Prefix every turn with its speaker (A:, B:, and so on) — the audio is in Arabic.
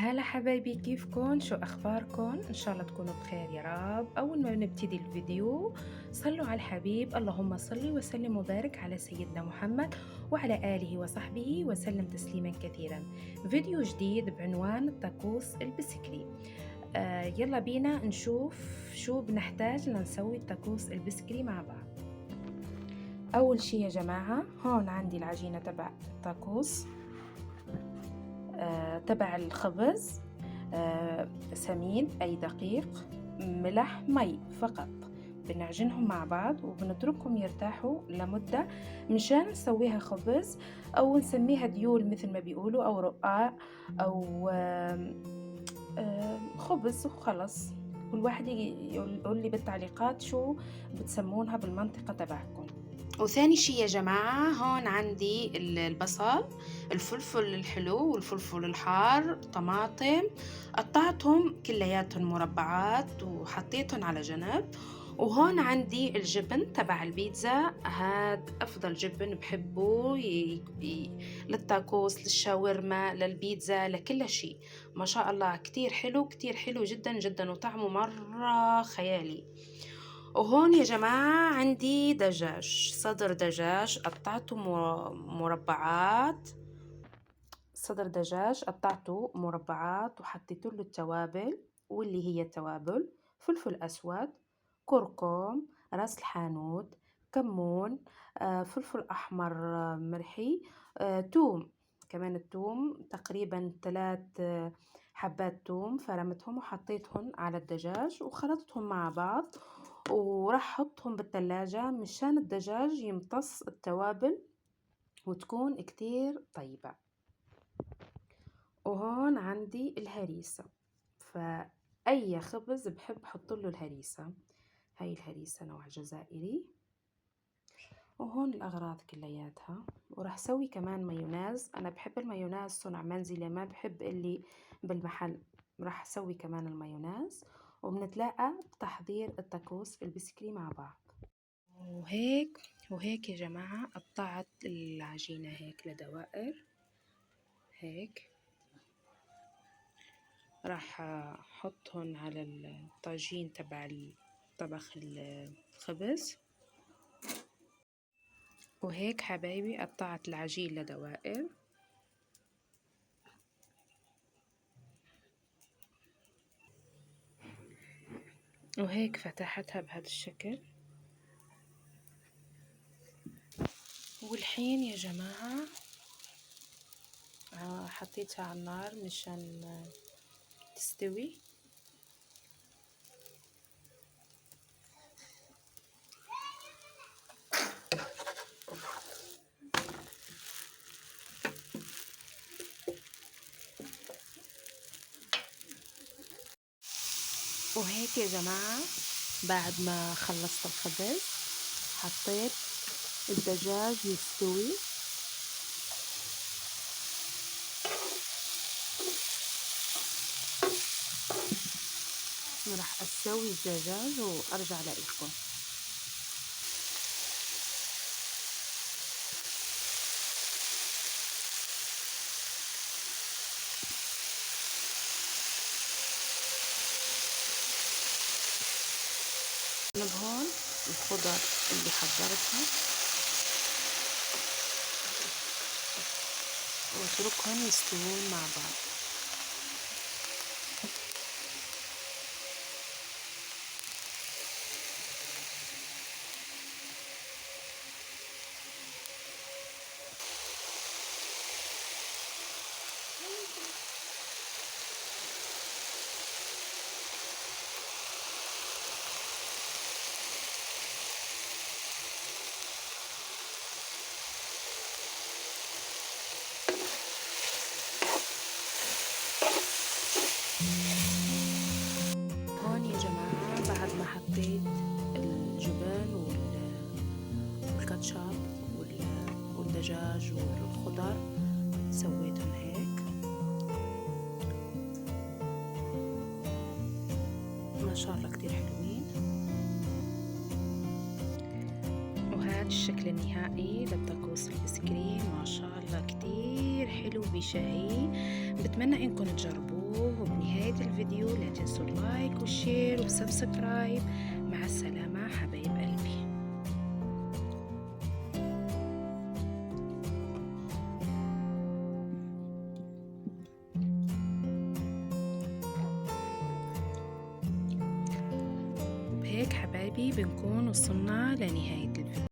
A: هلا حبايبي، كيفكن؟ شو أخباركن؟ إن شاء الله تكونوا بخير يا رب. أول ما نبتدي الفيديو صلوا على الحبيب، اللهم صل وسلم وبارك على سيدنا محمد وعلى آله وصحبه وسلم تسليما كثيرا. فيديو جديد بعنوان الطقوس البسكري. يلا بينا نشوف شو بنحتاج لنسوي الطقوس البسكري مع بعض. أول شي يا جماعة، هون عندي العجينة تبع الطقوس، تبع الخبز، سمين أي دقيق، ملح، مي فقط. بنعجنهم مع بعض وبنتركهم يرتاحوا لمدة مشان نسويها خبز أو نسميها ديول مثل ما بيقولوا، أو رقاق، أو خبز وخلص. كل واحد يقول لي بالتعليقات شو بتسمونها بالمنطقة تبعكم. وثاني شي يا جماعة، هون عندي البصل، الفلفل الحلو والفلفل الحار، طماطم، قطعتهم كلياتهم مربعات وحطيتهم على جنب. وهون عندي الجبن تبع البيتزا، هاد أفضل جبن بحبه للتاكوس، للشاورما، للبيتزا، لكل شيء. ما شاء الله كتير حلو، كتير حلو جدا جدا، وطعمه مرة خيالي. وهون يا جماعة عندي دجاج، صدر دجاج قطعته مربعات، صدر دجاج قطعته مربعات وحطيت له التوابل، واللي هي التوابل: فلفل أسود، كركم، راس الحانوت، كمون، فلفل أحمر، مرحي، توم. كمان التوم تقريبا 3 حبات توم، فرمتهم وحطيتهم على الدجاج وخلطتهم مع بعض، وراح احطهم بالثلاجة مشان الدجاج يمتص التوابل وتكون كتير طيبة. وهون عندي الهريسة، فأي خبز بحب حط له الهريسة. هاي الهريسة نوع جزائري. وهون الأغراض كلياتها. وراح سوي كمان مايونيز، أنا بحب المايونيز صنع منزلي، ما بحب اللي بالمحل. راح أسوي كمان المايونيز، وبنتلاقى بتحضير التاكوس البسكري مع بعض. وهيك يا جماعة قطعت العجينة هيك لدوائر هيك. راح احطهن على الطاجين تبع طبخ الخبز. وهيك حبايبي قطعت العجين لدوائر. وهيك فتحتها بهذا الشكل. والحين يا جماعة حطيتها على النار مشان تستوي. وهيك يا جماعة بعد ما خلصت الخبز حطيت الدجاج يستوي. راح اسوي الدجاج وارجع لكم. هون الخضر اللي حضرتها واتركهم يستوون مع بعض. هون يا جماعة بعد ما حطيت الجبن والكاتشب والدجاج والخضر سويتهم هيك. ما شاء الله كتير حلوين. وهذا الشكل النهائي للطقوس البسكري، ما شاء الله كتير حلو بشهي. بتمنى انكم تجربوه وبنهاية الفيديو لا تنسوا اللايك والشير وسبسكرايب. مع السلامة حبايب قلبي. بهيك حبايبي بنكون وصلنا لنهاية الفيديو.